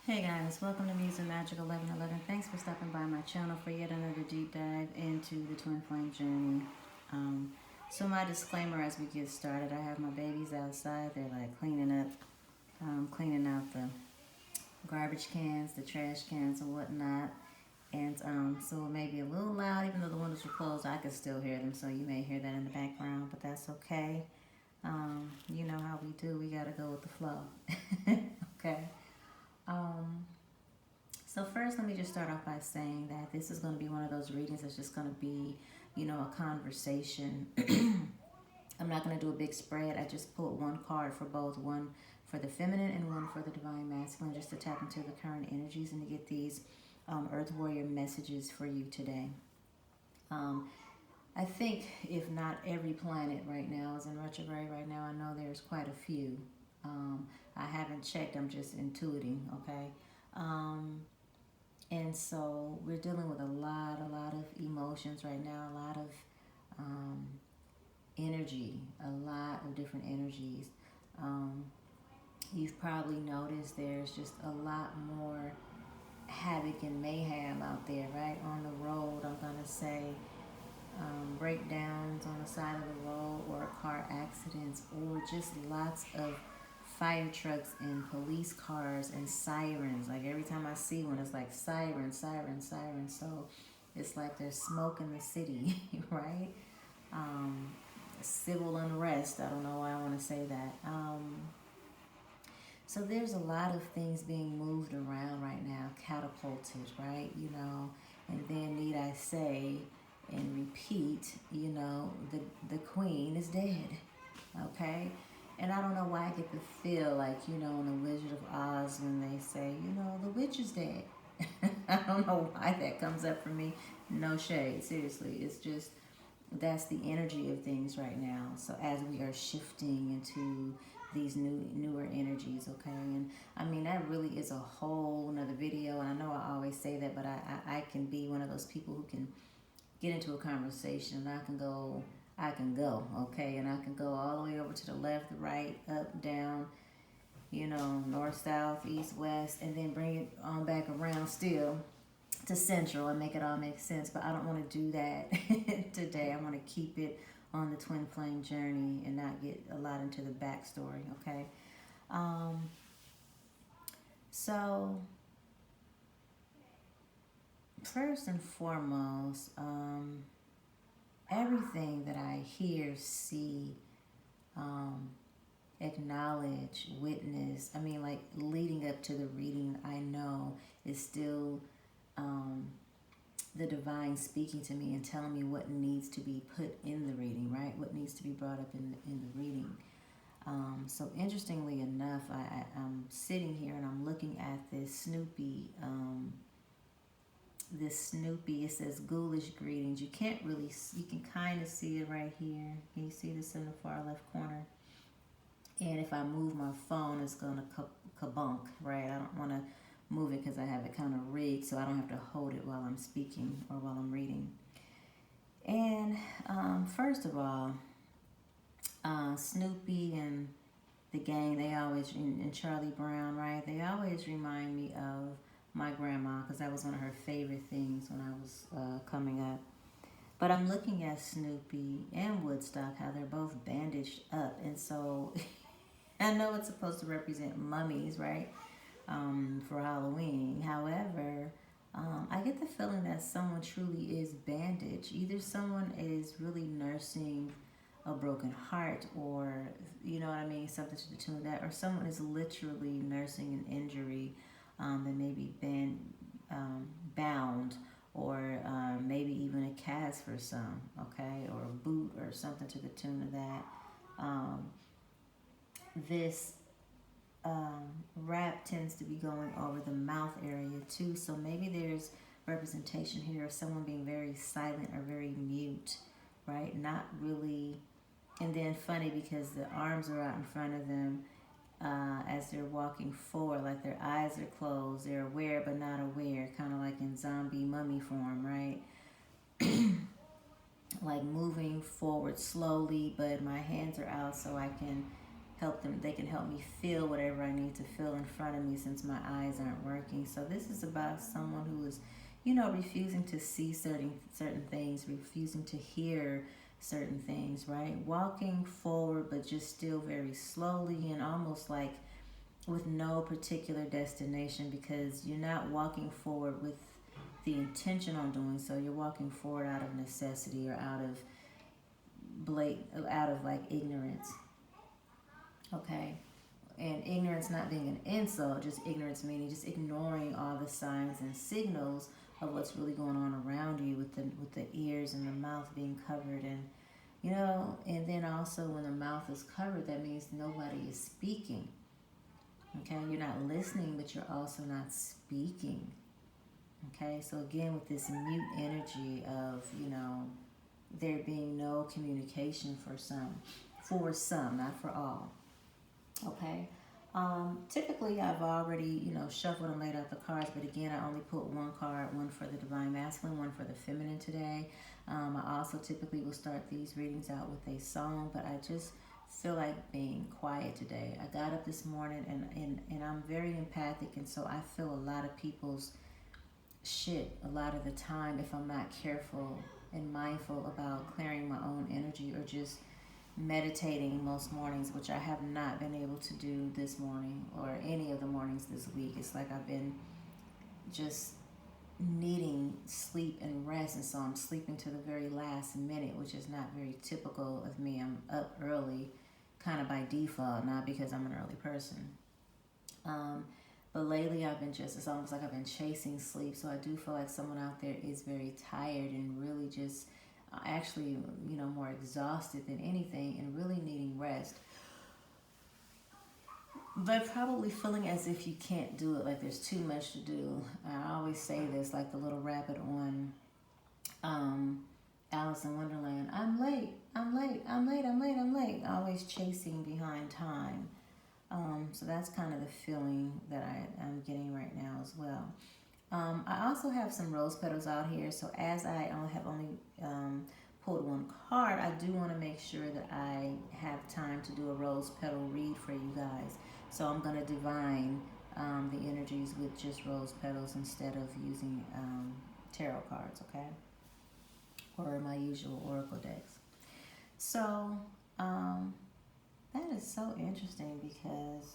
Hey guys, welcome to Music Magic 1111. Thanks for stopping by my channel for yet another deep dive into the twin flame journey. Um, so my disclaimer as we get started, I have my babies outside. They're like cleaning out the garbage cans, the trash cans and whatnot. And so it may be a little loud, even though the windows are closed, I can still hear them. So you may hear that in the background, but that's okay. You know how we do, we gotta go with the flow. Okay. Um, So first, let me just start off by saying that this is going to be one of those readings that's just going to be, a conversation. I'm not going to do a big spread. I just pulled one card for both, one for the feminine and one for the divine masculine, just to tap into the current energies and to get these Earth Warrior messages for you today. Um, I think if not every planet right now is in retrograde right now, I know there's quite a few. I haven't checked, I'm just intuiting, okay? Um, And so we're dealing with a lot of emotions right now, a lot of um, energy, a lot of different energies. Um, you've probably noticed there's just a lot more havoc and mayhem out there, right? On the road, I'm going to say breakdowns on the side of the road or car accidents or just lots of fire trucks and police cars and sirens. Like every time I see one, it's like siren, siren, siren. So it's like there's smoke in the city, right? Um, Civil unrest. I don't know why I want to say that. So there's a lot of things being moved around right now, catapulted, right? And then need I say and repeat, the queen is dead, okay? And I don't know why I get the feel like, in the Wizard of Oz when they say, the witch is dead. I don't know why that comes up for me. No shade, seriously. It's just, that's the energy of things right now. So as we are shifting into these newer energies, okay? And I mean, that really is a whole another video. And I know I always say that, but I can be one of those people who can get into a conversation and I can go, okay? And I can go all the way over to the left, the right, up, down, north, south, east, west, and then bring it on back around still to central and make it all make sense. But I don't want to do that today. I want to keep it on the twin flame journey and not get a lot into the backstory, okay? So first and foremost, everything that I hear, see, acknowledge, witness, I mean, like leading up to the reading, I know is still the divine speaking to me and telling me what needs to be put in the reading, right? What needs to be brought up in the reading. So interestingly enough, I'm sitting here and I'm looking at this Snoopy, it says ghoulish greetings. You can't really, you can kind of see it right here. Can you see this in the far left corner? And if I move my phone, it's going to kabunk, right? I don't want to move it because I have it kind of rigged so I don't have to hold it while I'm speaking or while I'm reading. And first of all, Snoopy and the gang, they always, and Charlie Brown, right? They always remind me of my grandma because that was one of her favorite things when I was coming up. But I'm looking at Snoopy and Woodstock, how they're both bandaged up. And so I know it's supposed to represent mummies, right? For Halloween. However, I get the feeling that someone truly is bandaged. Either someone is really nursing a broken heart or, you know what I mean, something to the tune of that, or someone is literally nursing an injury that may be bound or maybe even a cast for some, okay, or a boot or something to the tune of that. This rap tends to be going over the mouth area too, so maybe there's representation here of someone being very silent or very mute, right? Not really. And then funny because the arms are out in front of them as they're walking forward, like their eyes are closed, they're aware but not aware, kind of like in zombie mummy form, right? Like moving forward slowly, but my hands are out so I can they can help me feel whatever I need to feel in front of me since my eyes aren't working. So this is about someone who is, refusing to see certain things, refusing to hear certain things, right? Walking forward, but just still very slowly and almost like with no particular destination, because you're not walking forward with the intention on doing so. You're walking forward out of necessity or out of like ignorance. Okay? And ignorance not being an insult, just ignorance meaning just ignoring all the signs and signals of what's really going on around you, with the ears and the mouth being covered. And and then also when the mouth is covered, that means nobody is speaking. Okay, you're not listening, but you're also not speaking. Okay, so again, with this mute energy of, there being no communication for some, not for all. Okay, typically I've already, shuffled and laid out the cards, but again, I only put one card, one for the divine masculine, one for the feminine today. I also typically will start these readings out with a song, but I just feel like being quiet today. I got up this morning and I'm very empathic, and so I feel a lot of people's shit a lot of the time if I'm not careful and mindful about clearing my own energy or just meditating most mornings, which I have not been able to do this morning or any of the mornings this week. It's like I've been just needing sleep and rest, and so I'm sleeping to the very last minute, which is not very typical of me. I'm up early kind of by default, not because I'm an early person. But lately I've been it's almost like I've been chasing sleep. So I do feel like someone out there is very tired and really just actually, more exhausted than anything and really needing rest. But probably feeling as if you can't do it, like there's too much to do. I always say this, like the little rabbit on Alice in Wonderland. I'm late, I'm late, I'm late, I'm late, I'm late. Always chasing behind time. So that's kind of the feeling that I'm getting right now as well. I also have some rose petals out here. So as I only pulled one card, I do want to make sure that I have time to do a rose petal read for you guys. So I'm going to divine the energies with just rose petals instead of using tarot cards, okay? Or my usual oracle decks. So that is so interesting because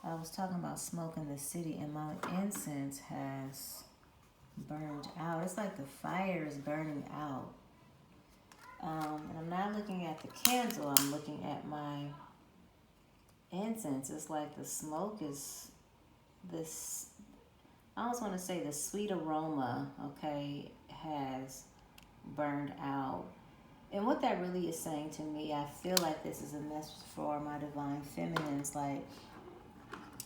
I was talking about smoke in the city and my incense has burned out. It's like the fire is burning out. And I'm not looking at the candle, I'm looking at my incense. It's like the smoke is this, I almost want to say the sweet aroma, okay, has burned out. And what that really is saying to me, I feel like this is a message for my divine feminines. Like,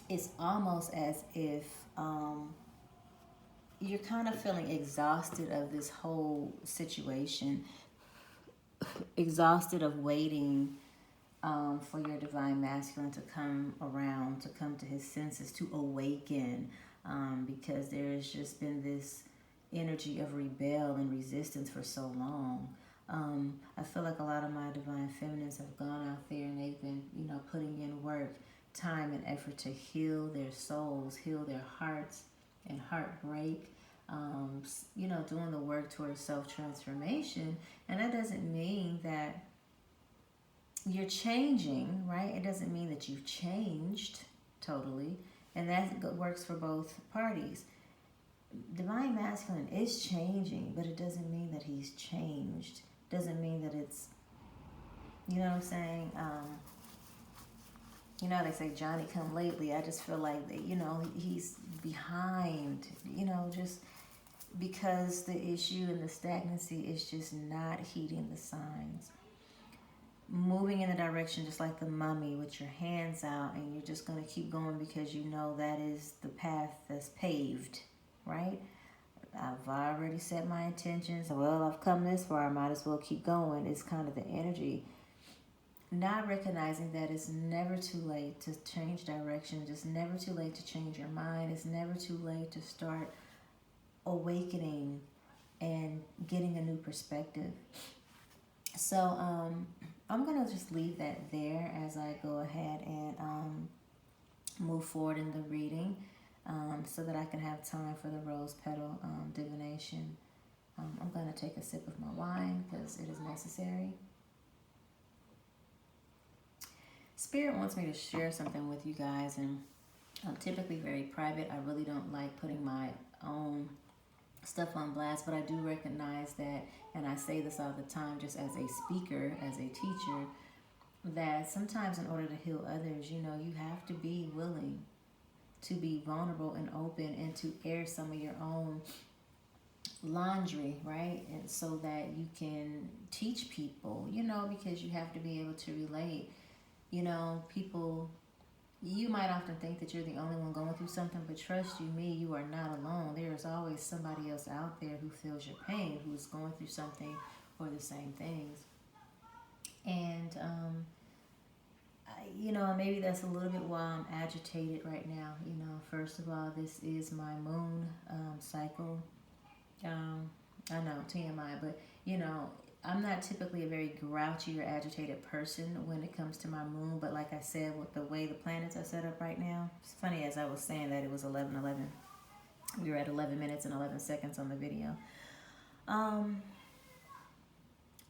it's almost as if you're kind of feeling exhausted of this whole situation, exhausted of waiting for your divine masculine to come around, to come to his senses, to awaken, because there has just been this energy of rebel and resistance for so long. I feel like a lot of my divine feminines have gone out there and they've been, putting in work, time and effort to heal their souls, heal their hearts and heartbreak, doing the work towards self-transformation. And that doesn't mean that you're changing, right? It doesn't mean that you've changed totally. And that works for both parties. Divine masculine is changing, but it doesn't mean that he's changed. Doesn't mean that it's, you know what I'm saying? They say Johnny come lately. I just feel like that, he's behind, just because the issue and the stagnancy is just not heeding the signs. Moving in a direction just like the mummy with your hands out, and you're just going to keep going because that is the path that's paved, right? I've already set my intentions. Well, I've come this far, I might as well keep going. It's kind of the energy. Not recognizing that it's never too late to change direction. Just never too late to change your mind. It's never too late to start awakening and getting a new perspective. So I'm going to just leave that there as I go ahead and move forward in the reading, so that I can have time for the rose petal divination. I'm going to take a sip of my wine because it is necessary. Spirit wants me to share something with you guys, and I'm typically very private. I really don't like putting my own stuff on blast, but I do recognize that, and I say this all the time just as a speaker, as a teacher, that sometimes in order to heal others, you know, you have to be willing to be vulnerable and open and to air some of your own laundry, right? And so that you can teach people, you know, because you have to be able to relate. You know, people, you might often think that you're the only one going through something, but trust you me, you are not alone. There is always somebody else out there who feels your pain, who's going through something or the same things. And, you know, maybe that's a little bit why I'm agitated right now. You know, first of all, this is my moon cycle. I know, TMI, but, you know, I'm not typically a very grouchy or agitated person when it comes to my moon, but like I said, with the way the planets are set up right now, it's funny, as I was saying that it was 11:11. We were at 11 minutes and 11 seconds on the video.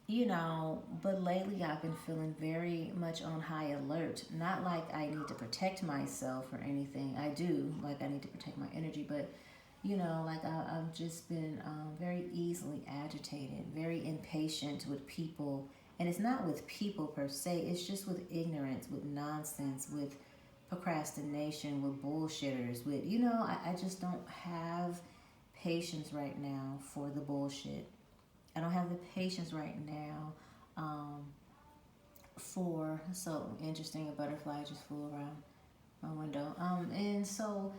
You know, but lately I've been feeling very much on high alert. Not like I need to protect myself or anything. I do, like I need to protect my energy, but you know, like I've just been very easily agitated, very impatient with people. And it's not with people per se, it's just with ignorance, with nonsense, with procrastination, with bullshitters, with, you know, I just don't have patience right now for the bullshit. I don't have the patience right now for, so interesting, a butterfly just flew around my window. And so,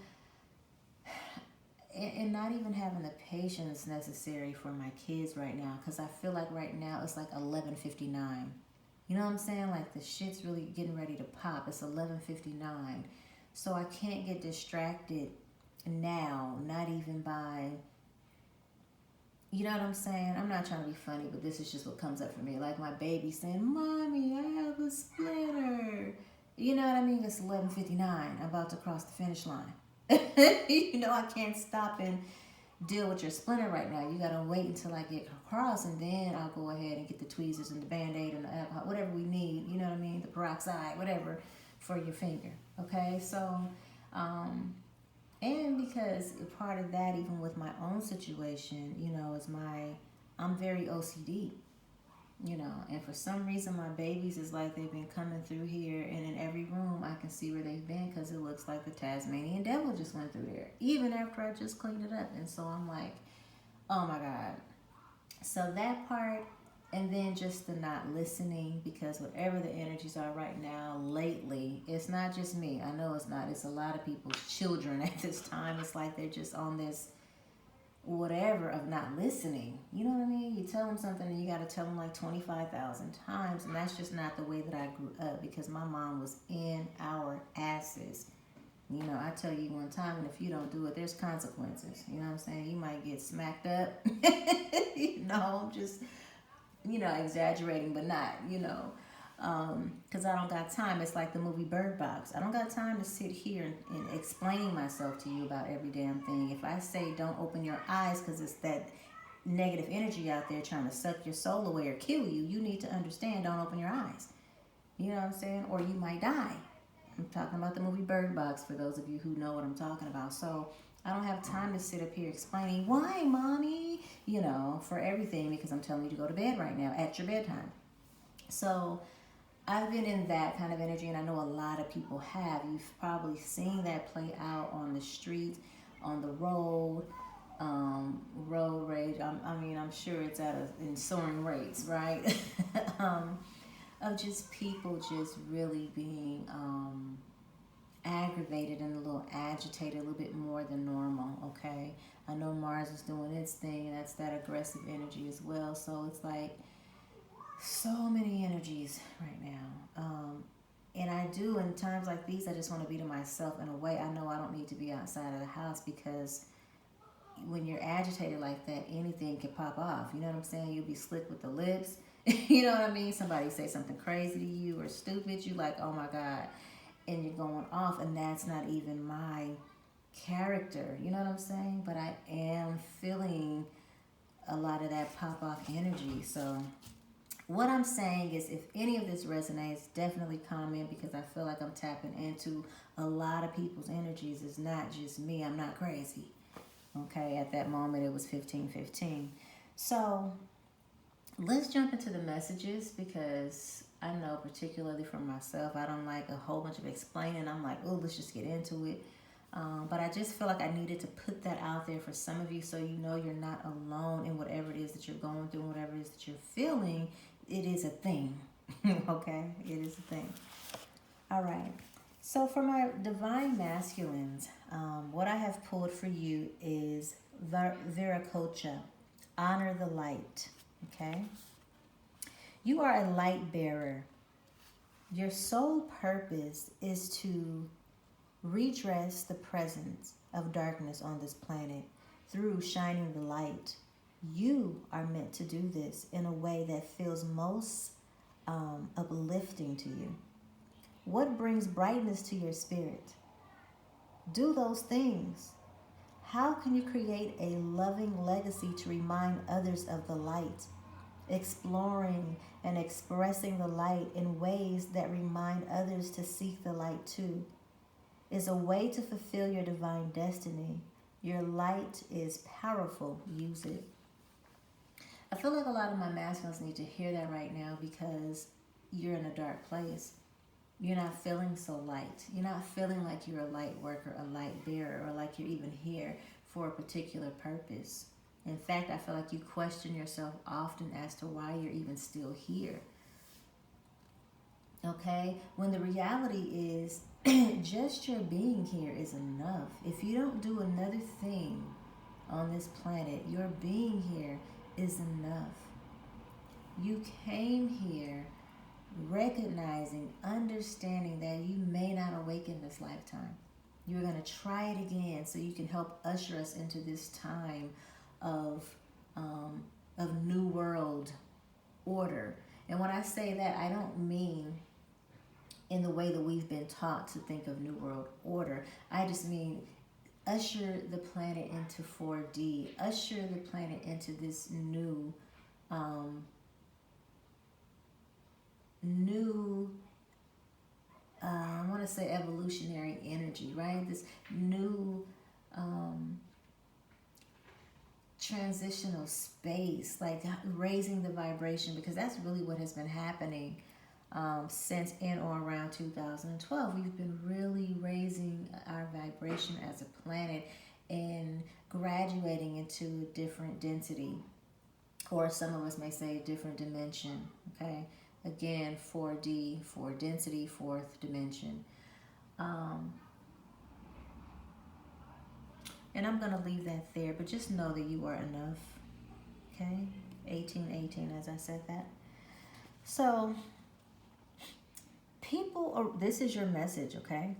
and not even having the patience necessary for my kids right now, because I feel like right now it's like 11:59. You know what I'm saying? Like the shit's really getting ready to pop. It's 11:59. So I can't get distracted now, not even by, you know what I'm saying? I'm not trying to be funny, but this is just what comes up for me. Like my baby saying, "Mommy, I have a splinter." You know what I mean? It's 11:59. I'm about to cross the finish line. You know, I can't stop and deal with your splinter right now. You gotta wait until I get across, and then I'll go ahead and get the tweezers and the Band-Aid and the alcohol, whatever we need, you know what I mean, the peroxide, whatever, for your finger. Okay, so and because part of that, even with my own situation, you know, is I'm very OCD. You know, and for some reason my babies is like they've been coming through here, and in every room I can see where they've been, because it looks like the Tasmanian devil just went through there, even after I just cleaned it up. And so I'm like, oh my God. So that part, and then just the not listening, because whatever the energies are right now lately, it's not just me. I know it's not. It's a lot of people's children at this time. It's like they're just on this whatever of not listening. You know what I mean? You tell them something and you got to tell them like 25,000 times, and that's just not the way that I grew up, because my mom was in our asses. You know, I tell you one time, and if you don't do it, there's consequences. You know what I'm saying? You might get smacked up. You know, I'm just, you know, exaggerating, but not, you know, because I don't got time. It's like the movie Bird Box. I don't got time to sit here and explaining myself to you about every damn thing. If I say don't open your eyes because it's that negative energy out there trying to suck your soul away or kill you, you need to understand, don't open your eyes. You know what I'm saying? Or you might die. I'm talking about the movie Bird Box for those of you who know what I'm talking about. So I don't have time to sit up here explaining, why, mommy, you know, for everything, because I'm telling you to go to bed right now at your bedtime. So I've been in that kind of energy, and I know a lot of people have. You've probably seen that play out on the street, on the road, road rage. I mean, I'm sure it's in soaring rates, right? Of just people just really being aggravated and a little agitated, a little bit more than normal, okay? I know Mars is doing its thing, and that's that aggressive energy as well. So it's like so many energies right now. And I do, in times like these, I just want to be to myself in a way. I know I don't need to be outside of the house, because when you're agitated like that, anything can pop off. You know what I'm saying? You'll be slick with the lips. You know what I mean? Somebody say something crazy to you or stupid, you like, oh my God, and you're going off, and that's not even my character. You know what I'm saying? But I am feeling a lot of that pop off energy. So what I'm saying is, if any of this resonates, definitely comment, because I feel like I'm tapping into a lot of people's energies. It's not just me. I'm not crazy. Okay, at that moment it was 15:15. So let's jump into the messages, because I know, particularly for myself, I don't like a whole bunch of explaining. I'm like, oh, let's just get into it. But I just feel like I needed to put that out there for some of you, so you know you're not alone in whatever it is that you're going through, whatever it is that you're feeling. It is a thing. Okay? It is a thing. All right. So for my divine masculines, what I have pulled for you is Viracocha, honor the light. Okay? You are a light bearer. Your sole purpose is to redress the presence of darkness on this planet through shining the light. You are meant to do this in a way that feels most uplifting to you. What brings brightness to your spirit? Do those things. How can you create a loving legacy to remind others of the light? Exploring and expressing the light in ways that remind others to seek the light too is a way to fulfill your divine destiny. Your light is powerful. Use it. I feel like a lot of my masculines need to hear that right now, because you're in a dark place. You're not feeling so light. You're not feeling like you're a light worker, a light bearer, or like you're even here for a particular purpose. In fact, I feel like you question yourself often as to why you're even still here. Okay? When the reality is, just your being here is enough. If you don't do another thing on this planet, your being here is enough. You came here recognizing, understanding that you may not awaken this lifetime. You're going to try it again, so you can help usher us into this time of new world order. And when I say that, I don't mean in the way that we've been taught to think of new world order. I just mean usher the planet into 4D, usher the planet into this new I want to say evolutionary energy, right? This new transitional space, like raising the vibration, because that's really what has been happening since in or around 2012. We've been really raising our vibration as a planet and graduating into a different density, or some of us may say a different dimension. Okay, again, 4D, for density, fourth dimension. And I'm going to leave that there, but just know that you are enough. Okay, 1818, as I said that. So this is your message, okay?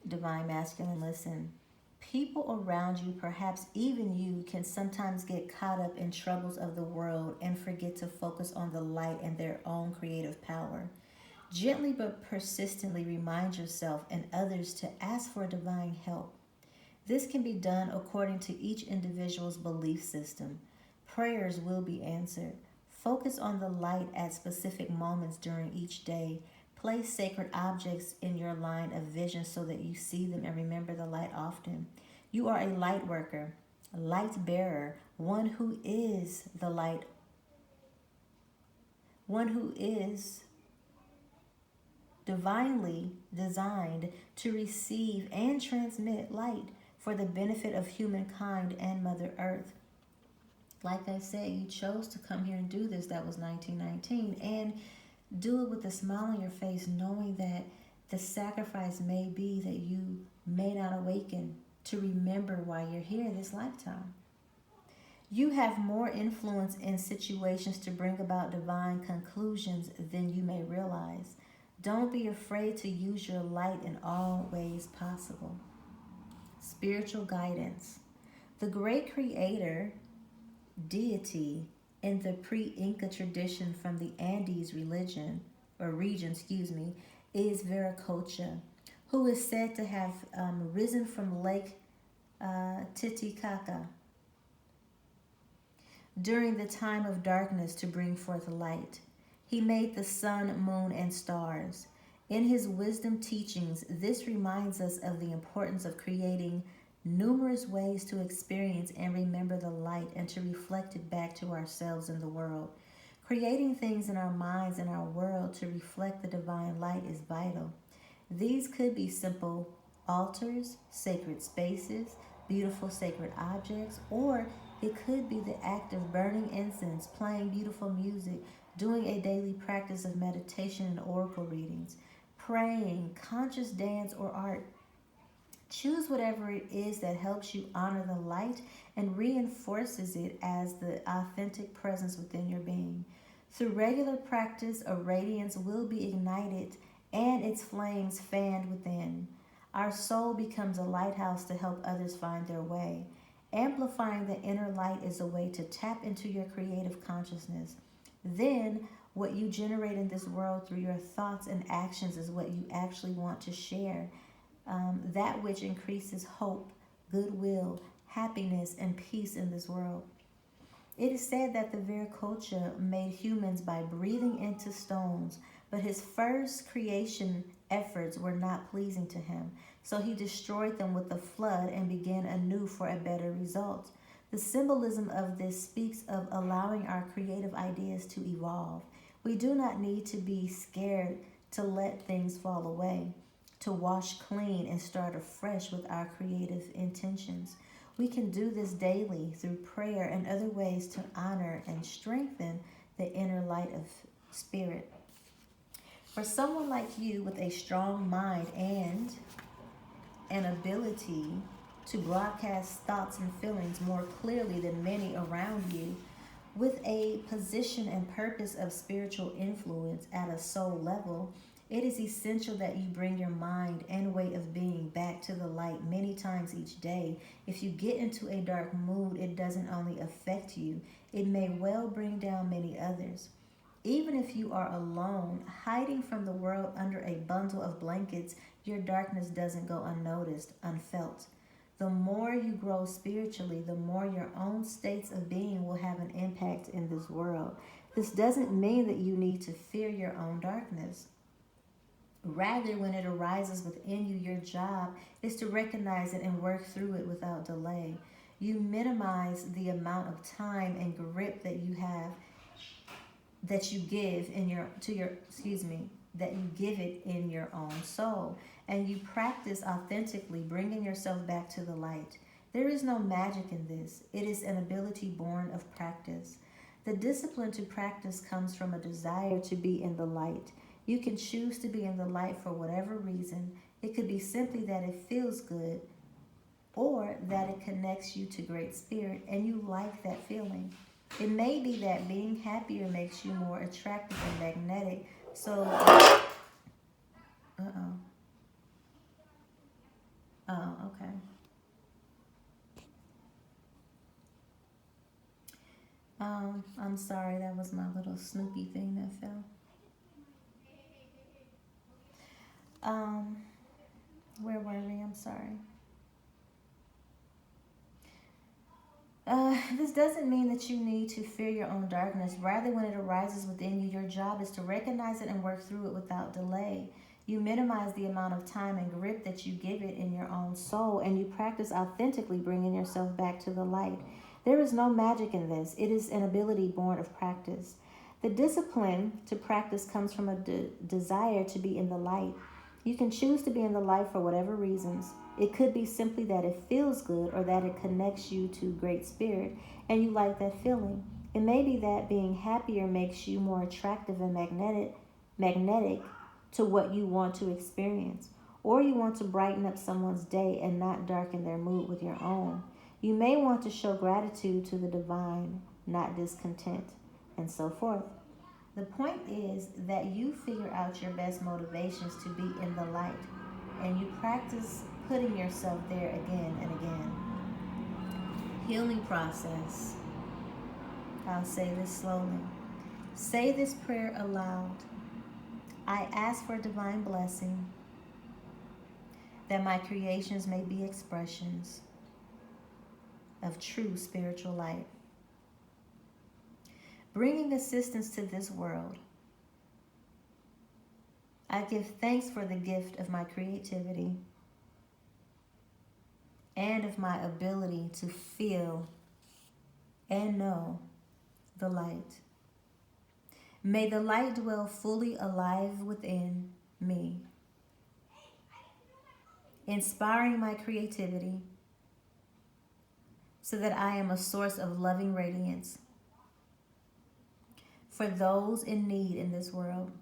Divine masculine, listen. People around you, perhaps even you, can sometimes get caught up in troubles of the world and forget to focus on the light and their own creative power. Gently but persistently remind yourself and others to ask for divine help. This can be done according to each individual's belief system. Prayers will be answered. Focus on the light at specific moments during each day. Place sacred objects in your line of vision so that you see them and remember the light often. You are a light worker, light bearer, one who is the light, one who is divinely designed to receive and transmit light for the benefit of humankind and Mother Earth. Like I said, you chose to come here and do this. That was 1919. And do it with a smile on your face, knowing that the sacrifice may be that you may not awaken to remember why you're here this lifetime. You have more influence in situations to bring about divine conclusions than you may realize. Don't be afraid to use your light in all ways possible. Spiritual guidance. The great creator, deity, in the pre-Inca tradition from the Andes region, is Viracocha, who is said to have risen from Lake Titicaca during the time of darkness to bring forth light. He made the sun, moon, and stars. In his wisdom teachings, this reminds us of the importance of creating numerous ways to experience and remember the light and to reflect it back to ourselves and the world. Creating things in our minds and our world to reflect the divine light is vital. These could be simple altars, sacred spaces, beautiful sacred objects, or it could be the act of burning incense, playing beautiful music, doing a daily practice of meditation and oracle readings, praying, conscious dance, or art. Choose whatever it is that helps you honor the light and reinforces it as the authentic presence within your being. Through regular practice, a radiance will be ignited and its flames fanned within. Our soul becomes a lighthouse to help others find their way. Amplifying the inner light is a way to tap into your creative consciousness. Then, what you generate in this world through your thoughts and actions is what you actually want to share. That which increases hope, goodwill, happiness, and peace in this world. It is said that the Viracocha made humans by breathing into stones, but his first creation efforts were not pleasing to him, so he destroyed them with the flood and began anew for a better result. The symbolism of this speaks of allowing our creative ideas to evolve. We do not need to be scared to let things fall away, to wash clean and start afresh with our creative intentions. We can do this daily through prayer and other ways to honor and strengthen the inner light of spirit. For someone like you with a strong mind and an ability to broadcast thoughts and feelings more clearly than many around you, with a position and purpose of spiritual influence at a soul level, it is essential that you bring your mind and way of being back to the light many times each day. If you get into a dark mood, it doesn't only affect you, it may well bring down many others. Even if you are alone, hiding from the world under a bundle of blankets, your darkness doesn't go unnoticed, unfelt. The more you grow spiritually, the more your own states of being will have an impact in this world. This doesn't mean that you need to fear your own darkness. Rather, when it arises within you, your job is to recognize it and work through it without delay. You minimize the amount of time and grip that you have, that you give it in your own soul, and you practice authentically bringing yourself back to the light. There is no magic in this. It is an ability born of practice. The discipline to practice comes from a desire to be in the light. You can choose to be in the light for whatever reason. It could be simply that it feels good, or that it connects you to Great Spirit and you like that feeling. It may be that being happier makes you more attractive and magnetic. So, okay. I'm sorry, that was my little Snoopy thing that fell. Where were we? I'm sorry. This doesn't mean that you need to fear your own darkness. Rather, when it arises within you, your job is to recognize it and work through it without delay. You minimize the amount of time and grip that you give it in your own soul, and you practice authentically bringing yourself back to the light. There is no magic in this. It is an ability born of practice. The discipline to practice comes from a desire to be in the light. You can choose to be in the light for whatever reasons. It could be simply that it feels good or that it connects you to Great Spirit and you like that feeling. It may be that being happier makes you more attractive and magnetic to what you want to experience. Or you want to brighten up someone's day and not darken their mood with your own. You may want to show gratitude to the divine, not discontent, and so forth. The point is that you figure out your best motivations to be in the light, and you practice putting yourself there again and again. Healing process. I'll say this slowly. Say this prayer aloud. I ask for divine blessing that my creations may be expressions of true spiritual light, bringing assistance to this world. I give thanks for the gift of my creativity and of my ability to feel and know the light. May the light dwell fully alive within me, inspiring my creativity so that I am a source of loving radiance for those in need in this world.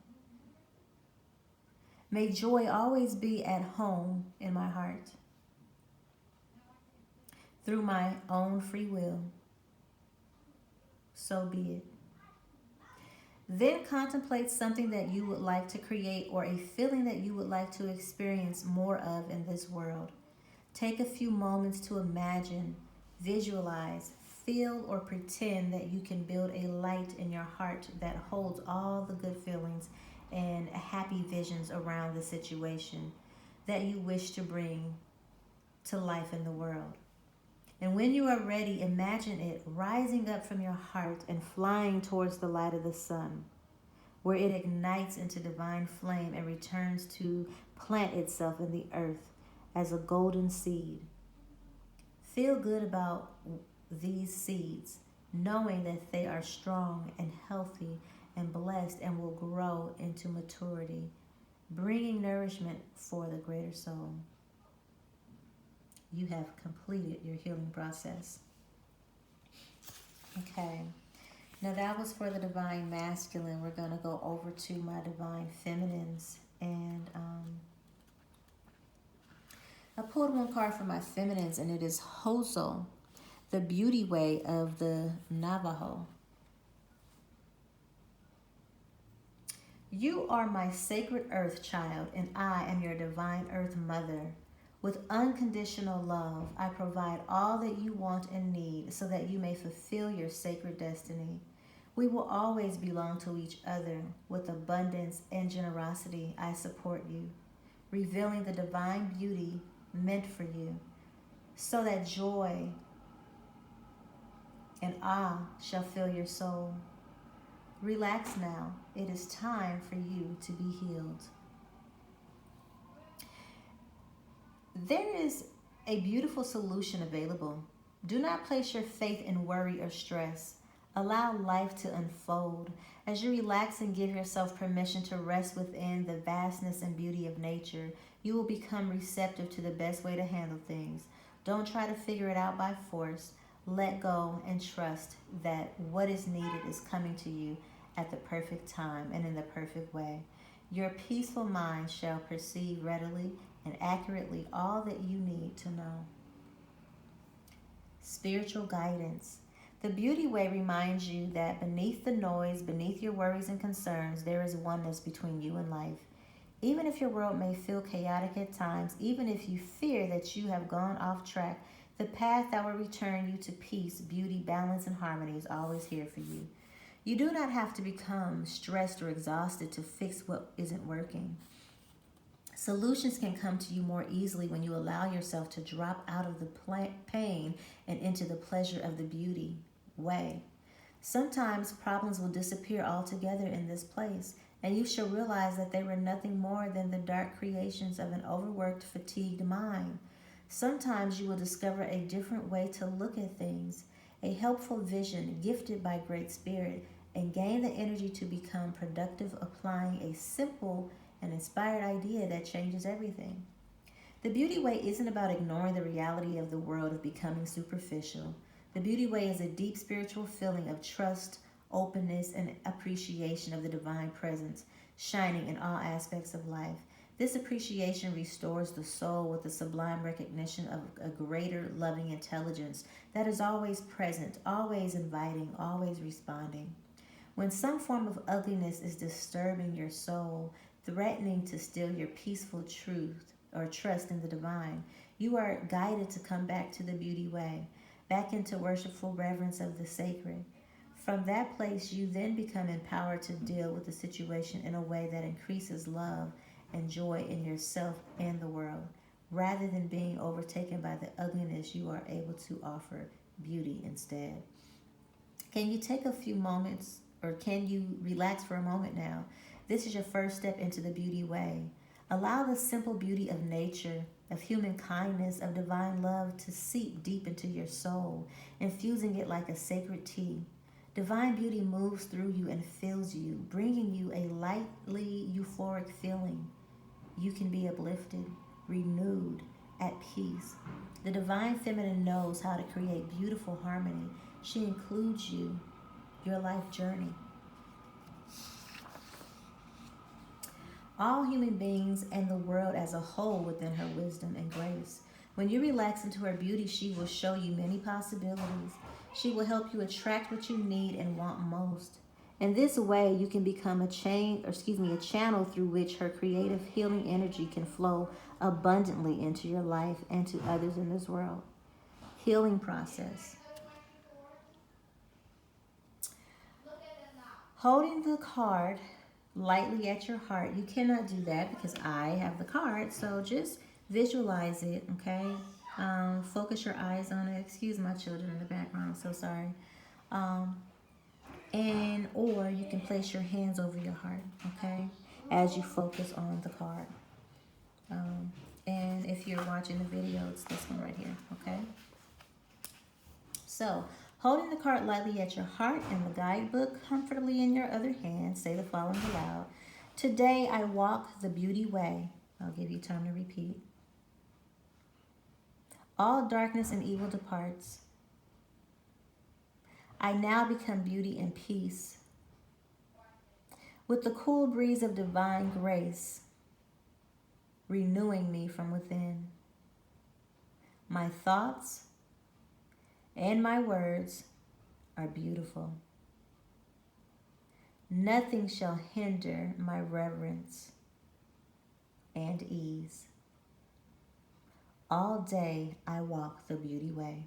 May joy always be at home in my heart through my own free will. So be it. Then contemplate something that you would like to create or a feeling that you would like to experience more of in this world. Take a few moments to imagine, visualize, feel, or pretend that you can build a light in your heart that holds all the good feelings and happy visions around the situation that you wish to bring to life in the world. And when you are ready, imagine it rising up from your heart and flying towards the light of the sun, where it ignites into divine flame and returns to plant itself in the earth as a golden seed. Feel good about these seeds, knowing that they are strong and healthy and blessed and will grow into maturity, bringing nourishment for the greater soul. You have completed your healing process. Okay. Now that was for the divine masculine. We're going to go over to my divine feminines. And I pulled one card for my feminines, and it is Hoso, the beauty way of the Navajo. You are my sacred earth child, and I am your divine earth mother. With unconditional love, I provide all that you want and need so that you may fulfill your sacred destiny. We will always belong to each other. With abundance and generosity, I support you, revealing the divine beauty meant for you, so that joy and awe shall fill your soul. Relax now. It is time for you to be healed. There is a beautiful solution available. Do not place your faith in worry or stress. Allow life to unfold. As you relax and give yourself permission to rest within the vastness and beauty of nature, you will become receptive to the best way to handle things. Don't try to figure it out by force. Let go and trust that what is needed is coming to you at the perfect time and in the perfect way. Your peaceful mind shall perceive readily and accurately all that you need to know. Spiritual guidance. The beauty way reminds you that beneath the noise, beneath your worries and concerns, there is oneness between you and life. Even if your world may feel chaotic at times, even if you fear that you have gone off track, the path that will return you to peace, beauty, balance, and harmony is always here for you. You do not have to become stressed or exhausted to fix what isn't working. Solutions can come to you more easily when you allow yourself to drop out of the pain and into the pleasure of the beauty way. Sometimes problems will disappear altogether in this place, and you shall realize that they were nothing more than the dark creations of an overworked, fatigued mind. Sometimes you will discover a different way to look at things, a helpful vision gifted by Great Spirit, and gain the energy to become productive, applying a simple and inspired idea that changes everything. The beauty way isn't about ignoring the reality of the world of becoming superficial. The beauty way is a deep spiritual feeling of trust, openness, and appreciation of the divine presence, shining in all aspects of life. This appreciation restores the soul with the sublime recognition of a greater loving intelligence that is always present, always inviting, always responding. When some form of ugliness is disturbing your soul, threatening to steal your peaceful truth or trust in the divine, you are guided to come back to the beauty way, back into worshipful reverence of the sacred. From that place, you then become empowered to deal with the situation in a way that increases love and joy in yourself and the world. Rather than being overtaken by the ugliness, you are able to offer beauty instead. Can you take a few moments, or can you relax for a moment now? This is your first step into the beauty way. Allow the simple beauty of nature, of human kindness, of divine love to seep deep into your soul, infusing it like a sacred tea. Divine beauty moves through you and fills you, bringing you a lightly euphoric feeling. You can be uplifted, renewed, at peace. The divine feminine knows how to create beautiful harmony. She includes you, your life journey. All human beings and the world as a whole within her wisdom and grace. When you relax into her beauty, she will show you many possibilities. She will help you attract what you need and want most. In this way, you can become a channel through which her creative healing energy can flow abundantly into your life and to others in this world. Healing process. Holding the card lightly at your heart. You cannot do that because I have the card, so just visualize it, okay? Focus your eyes on it. Excuse my children in the background, I'm so sorry. Or you can place your hands over your heart, okay, as you focus on the card. And if you're watching the video, it's this one right here, okay? So, holding the card lightly at your heart and the guidebook comfortably in your other hand, say the following aloud. Today I walk the beauty way. I'll give you time to repeat. All darkness and evil departs. I now become beauty and peace. With the cool breeze of divine grace, renewing me from within. My thoughts and my words are beautiful. Nothing shall hinder my reverence and ease. All day I walk the beauty way.